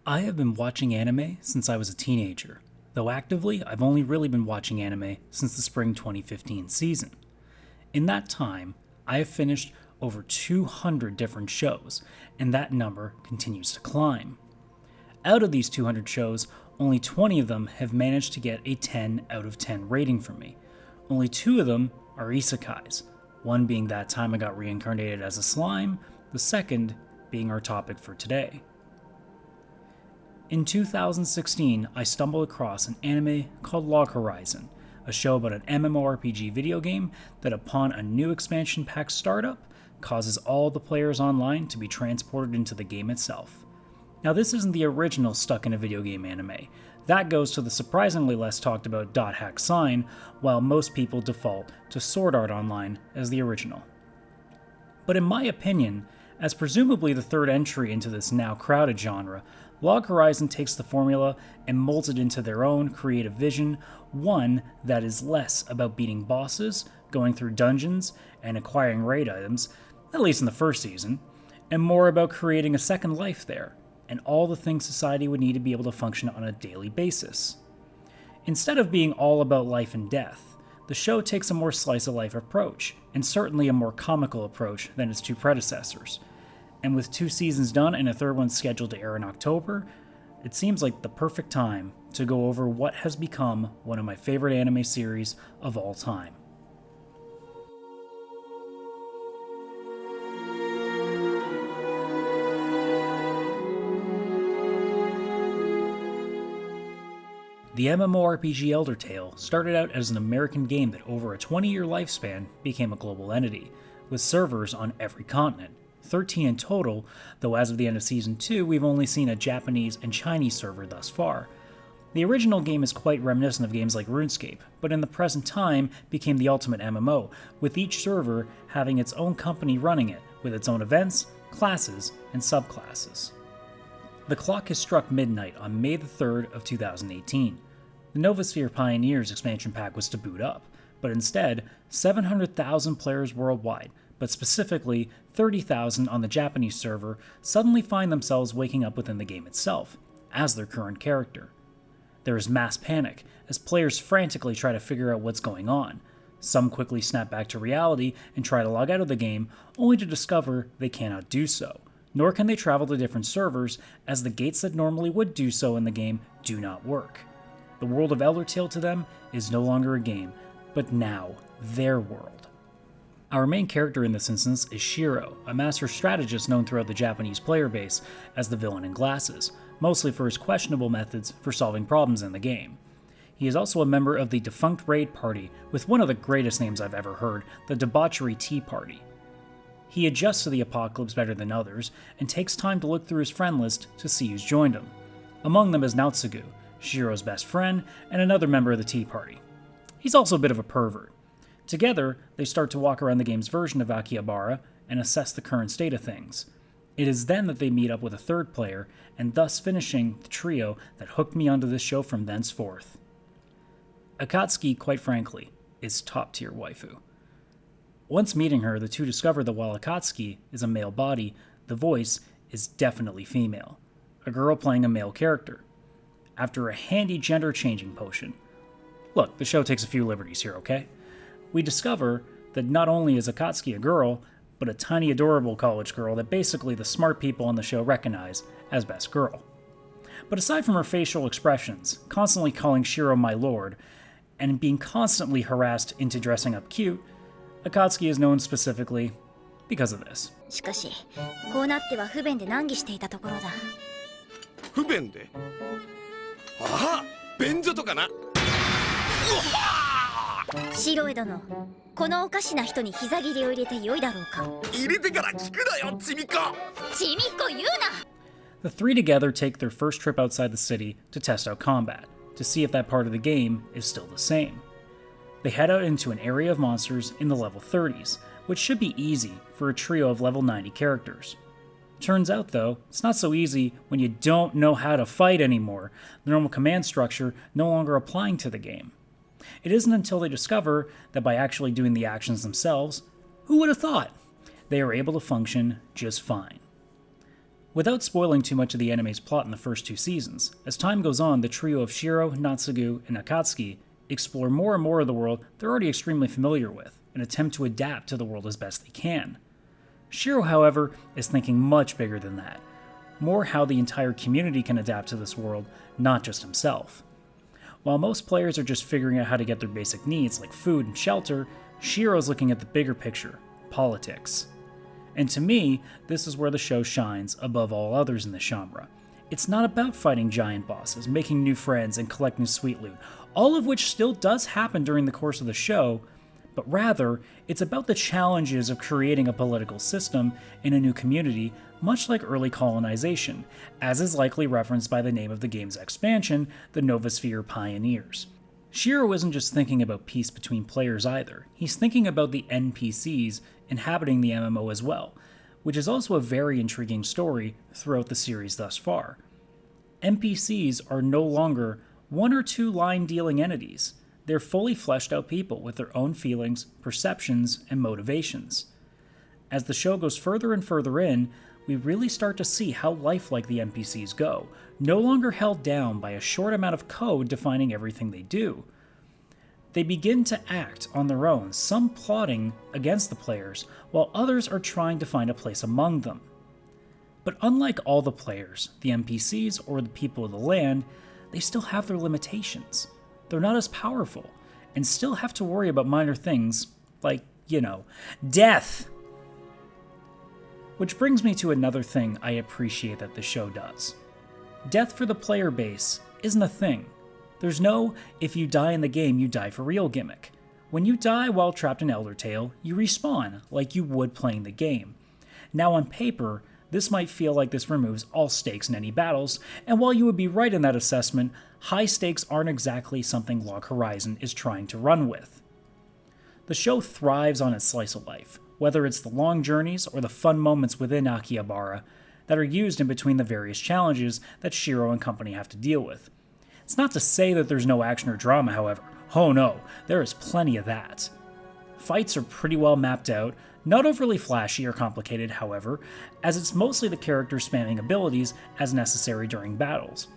I have been watching anime since I was a teenager, though actively I've only really been watching anime since the spring 2015 season. In that time, I have finished over 200 different shows, and that number continues to climb. Out of these 200 shows, only 20 of them have managed to get a 10 out of 10 rating from me. Only 2 of them are isekais, one being That Time I Got Reincarnated as a Slime, the second being our topic for today. In 2016, I stumbled across an anime called Log Horizon, a show about an MMORPG video game that upon a new expansion pack startup, causes all the players online to be transported into the game itself. Now this isn't the original stuck in a video game anime. That goes to the surprisingly less talked about Dot Hack Sign, while most people default to Sword Art Online as the original. But in my opinion, as presumably the third entry into this now crowded genre, Log Horizon takes the formula and molds it into their own creative vision, one that is less about beating bosses, going through dungeons, and acquiring raid items, at least in the first season, and more about creating a second life there, and all the things society would need to be able to function on a daily basis. Instead of being all about life and death, the show takes a more slice-of-life approach, and certainly a more comical approach than its two predecessors. And with 2 seasons done and a third one scheduled to air in October, it seems like the perfect time to go over what has become one of my favorite anime series of all time. The MMORPG Elder Tale started out as an American game that over a 20-year lifespan became a global entity, with servers on every continent. 13 in total, though as of the end of Season 2, we've only seen a Japanese and Chinese server thus far. The original game is quite reminiscent of games like RuneScape, but in the present time became the ultimate MMO, with each server having its own company running it, with its own events, classes, and subclasses. The clock has struck midnight on May the 3rd of 2018. The Novasphere Pioneers expansion pack was to boot up, but instead, 700,000 players worldwide, but specifically 30,000 on the Japanese server, suddenly find themselves waking up within the game itself, as their current character. There is mass panic, as players frantically try to figure out what's going on. Some quickly snap back to reality and try to log out of the game, only to discover they cannot do so, nor can they travel to different servers, as the gates that normally would do so in the game do not work. The world of Elder Tale to them is no longer a game, but now their world. Our main character in this instance is Shiro, a master strategist known throughout the Japanese player base as the villain in glasses, mostly for his questionable methods for solving problems in the game. He is also a member of the defunct raid party with one of the greatest names I've ever heard, the Debauchery Tea Party. He adjusts to the apocalypse better than others, and takes time to look through his friend list to see who's joined him. Among them is Naotsugu, Shiro's best friend, and another member of the Tea Party. He's also a bit of a pervert. Together, they start to walk around the game's version of Akihabara and assess the current state of things. It is then that they meet up with a third player, and thus finishing the trio that hooked me onto this show from thenceforth. Akatsuki, quite frankly, is top-tier waifu. Once meeting her, the two discover that while Akatsuki is a male body, the voice is definitely female, a girl playing a male character. After a handy gender-changing potion. Look, the show takes a few liberties here, okay? We discover that not only is Akatsuki a girl, but a tiny adorable college girl that basically the smart people on the show recognize as best girl. But aside from her facial expressions, constantly calling Shiro my lord, and being constantly harassed into dressing up cute, Akatsuki is known specifically because of this. しかし、こうなっては不便で難儀していたところだ。不便で？ああ、便所とかな。シロエ殿、このおかしな人に膝切りを入れて良いだろうか。入れてから聞くなよ、ちみこ。ちみこ言うな。The three together take their first trip outside the city to test out combat, to see if that part of the game is still the same. They head out into an area of monsters in the level 30s, which should be easy for a trio of level 90 characters. Turns out though, it's not so easy when you don't know how to fight anymore, the normal command structure no longer applying to the game. It isn't until they discover that by actually doing the actions themselves, who would have thought, they are able to function just fine. Without spoiling too much of the anime's plot in the first 2 seasons, as time goes on, the trio of Shiro, Naotsugu, and Akatsuki explore more and more of the world they're already extremely familiar with, and attempt to adapt to the world as best they can. Shiro, however, is thinking much bigger than that. More how the entire community can adapt to this world, not just himself. While most players are just figuring out how to get their basic needs like food and shelter, Shiro's looking at the bigger picture, politics. And to me, this is where the show shines above all others in the genre. It's not about fighting giant bosses, making new friends, and collecting sweet loot, all of which still does happen during the course of the show, but rather, it's about the challenges of creating a political system in a new community, much like early colonization, as is likely referenced by the name of the game's expansion, the Novosphere Pioneers. Shiro isn't just thinking about peace between players either, he's thinking about the NPCs inhabiting the MMO as well, which is also a very intriguing story throughout the series thus far. NPCs are no longer 1 or 2 line-dealing entities. They're fully fleshed out people with their own feelings, perceptions, and motivations. As the show goes further and further in, we really start to see how lifelike the NPCs go, no longer held down by a short amount of code defining everything they do. They begin to act on their own, some plotting against the players, while others are trying to find a place among them. But unlike all the players, the NPCs or the people of the land, they still have their limitations. They're not as powerful, and still have to worry about minor things like, death! Which brings me to another thing I appreciate that the show does. Death for the player base isn't a thing. There's no, if you die in the game, you die for real gimmick. When you die while trapped in Elder Tale, you respawn, like you would playing the game. Now on paper, this might feel like this removes all stakes in any battles, and while you would be right in that assessment, high stakes aren't exactly something Log Horizon is trying to run with. The show thrives on its slice of life, whether it's the long journeys or the fun moments within Akihabara that are used in between the various challenges that Shiro and company have to deal with. It's not to say that there's no action or drama, however. Oh no, there is plenty of that. Fights are pretty well mapped out, not overly flashy or complicated, however, as it's mostly the characters spamming abilities as necessary during battles.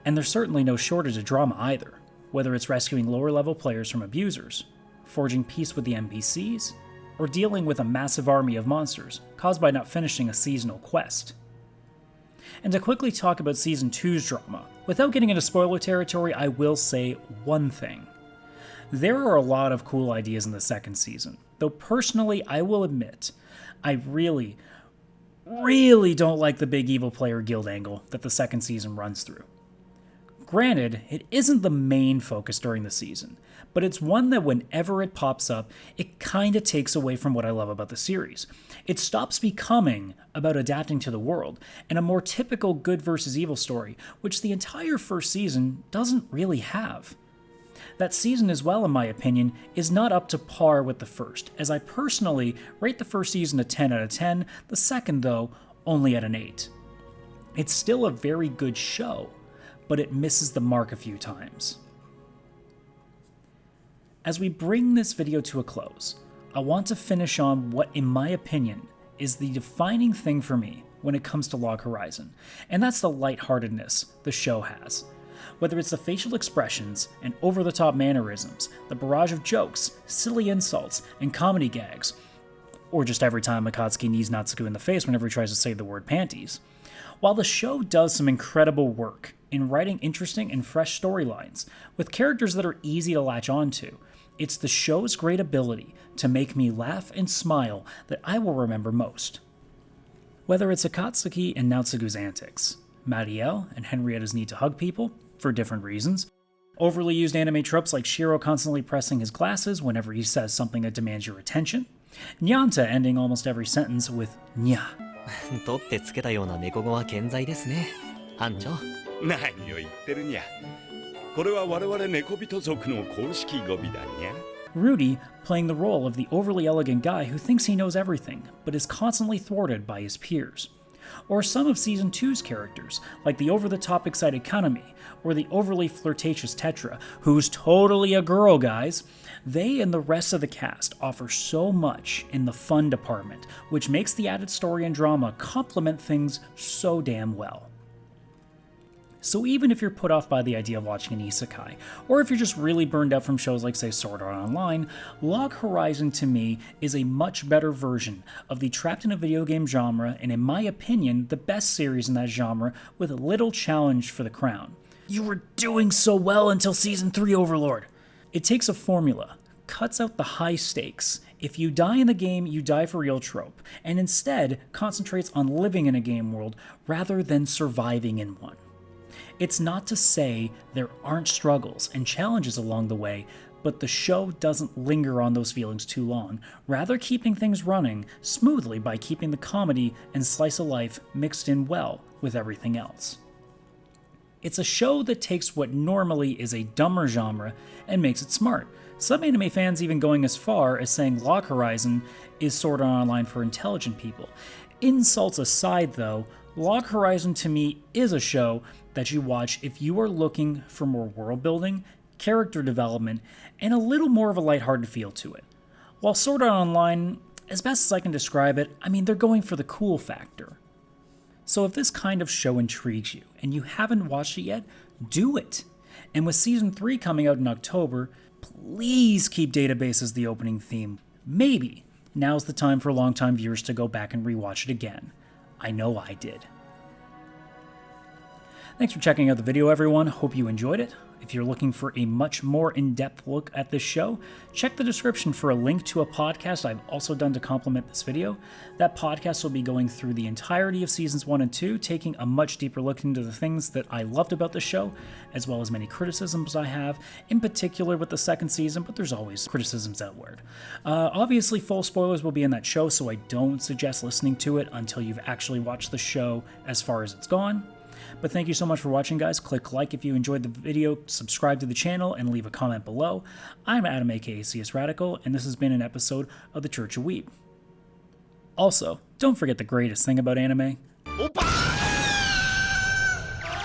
And there's certainly no shortage of drama either, whether it's rescuing lower level players from abusers, forging peace with the NPCs, or dealing with a massive army of monsters caused by not finishing a seasonal quest. And to quickly talk about Season 2's drama, without getting into spoiler territory, I will say one thing. There are a lot of cool ideas in the second season, though personally I will admit, I really don't like the big evil player guild angle that the second season runs through. Granted, it isn't the main focus during the season, but it's one that whenever it pops up, it kinda takes away from what I love about the series. It stops becoming about adapting to the world, and a more typical good versus evil story, which the entire first season doesn't really have. That season as well, in my opinion, is not up to par with the first, as I personally rate the first season a 10 out of 10, the second, though, only at an 8. It's still a very good show, but it misses the mark a few times. As we bring this video to a close, I want to finish on what, in my opinion, is the defining thing for me when it comes to Log Horizon, and that's the lightheartedness the show has. Whether it's the facial expressions and over-the-top mannerisms, the barrage of jokes, silly insults, and comedy gags, or just every time Akatsuki knees Naotsugu in the face whenever he tries to say the word panties. While the show does some incredible work in writing interesting and fresh storylines, with characters that are easy to latch onto, it's the show's great ability to make me laugh and smile that I will remember most. Whether it's Akatsuki and Naotsugu's antics, Marielle and Henrietta's need to hug people, for different reasons, overly used anime tropes like Shiro constantly pressing his glasses whenever he says something that demands your attention, Nyanta ending almost every sentence with nya. 取ってつけたような猫語は健在ですね。班長。何を言ってるにゃ。これは我々猫人族の公式語尾だにゃ。Rudy playing the role of the overly elegant guy who thinks he knows everything, but is constantly thwarted by his peers. Or some of Season 2's characters, like the over-the-top excited Kaname, or the overly flirtatious Tetra, who's totally a girl, guys, They and the rest of the cast offer so much in the fun department, which makes the added story and drama complement things so damn well. So even if you're put off by the idea of watching an isekai, or if you're just really burned out from shows like, say, Sword Art Online, Log Horizon to me is a much better version of the trapped in a video game genre, and in my opinion, the best series in that genre with a little challenge for the crown. You were doing so well until Season 3, Overlord! It takes a formula, cuts out the high stakes, if you die in the game, you die for real trope, and instead concentrates on living in a game world rather than surviving in one. It's not to say there aren't struggles and challenges along the way, but the show doesn't linger on those feelings too long, rather keeping things running smoothly by keeping the comedy and slice of life mixed in well with everything else. It's a show that takes what normally is a dumber genre and makes it smart. Some anime fans even going as far as saying Log Horizon is Sword Art Online for intelligent people. Insults aside though, Log Horizon to me is a show that you watch if you are looking for more world building, character development, and a little more of a lighthearted feel to it. While Sword Art Online, as best as I can describe it, they're going for the cool factor. So if this kind of show intrigues you and you haven't watched it yet, do it. And with Season 3 coming out in October, please keep Database as the opening theme. Maybe now's the time for longtime viewers to go back and rewatch it again. I know I did. Thanks for checking out the video, everyone. Hope you enjoyed it. If you're looking for a much more in-depth look at this show, check the description for a link to a podcast I've also done to complement this video. That podcast will be going through the entirety of Seasons 1 and 2, taking a much deeper look into the things that I loved about the show, as well as many criticisms I have, in particular with the second season, but there's always criticisms outward. Obviously, full spoilers will be in that show, so I don't suggest listening to it until you've actually watched the show as far as it's gone. But thank you so much for watching, guys. Click like if you enjoyed the video, subscribe to the channel, and leave a comment below. I'm Adam, aka CS Radical, and this has been an episode of the Church of Weeb. Also, don't forget the greatest thing about anime.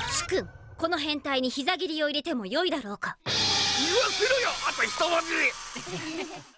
主君、この変態に膝蹴りを入れても良いだろうか。言わせろよ、あと一文字